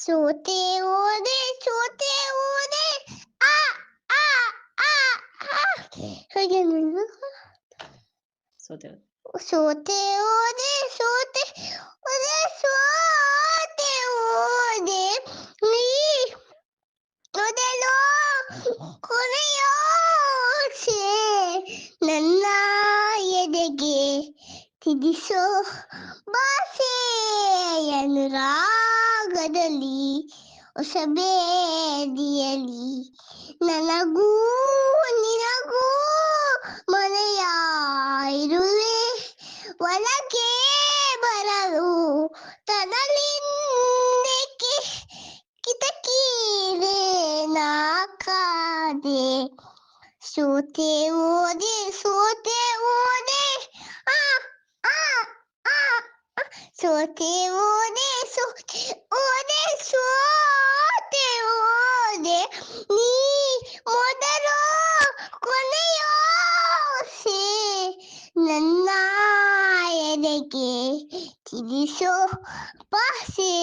ಸೋತೆ ಹೋದೆ ಸೋತೆ ಹೋದೆ ಆ ಆ ಆ ಆ ಹಾಗೆ ಸೋತೆ ಸೋತೆ ಹೋದೆ ಸೋತೆ ಹೋದೆ ಸೋತೆ ಹೋದೆ ನೀ ಮೊದಲು ಕೊನೆಯೋಸೆ ನನ್ನ ಎದೆಗೆ ತಿದಿಸೋ ಭಾಷೆಯ ರಾಗದಲ್ಲಿ ಹೊಸಬೇದಿಯಲಿ ನನಗೂ ನಿನಗೂ ಮನೆಯ ಇರುವೆ ಒಳಗೆ ಬರಲು ತನಲಿಂದಕ್ಕೆ ಕಿಟಕಿಲೇ ನಾಕಾದೆ ಸೋತೆ ಹೋದೆ ಸೋತೆ ಹೋದೆ ಆ ಆ ಆ ಆ. ಸೋತೆ ಹೋದೆ ಸೋತೆ ಹೋದೆ ಸೋತೆ ಹೋದೆ ನೀ ಮೊದಲು ಕೊನೆಯೋಸೆ ನನ್ನ ಎದೆಗೆ ತಿಳಿಸೋ ಭಾಷೆ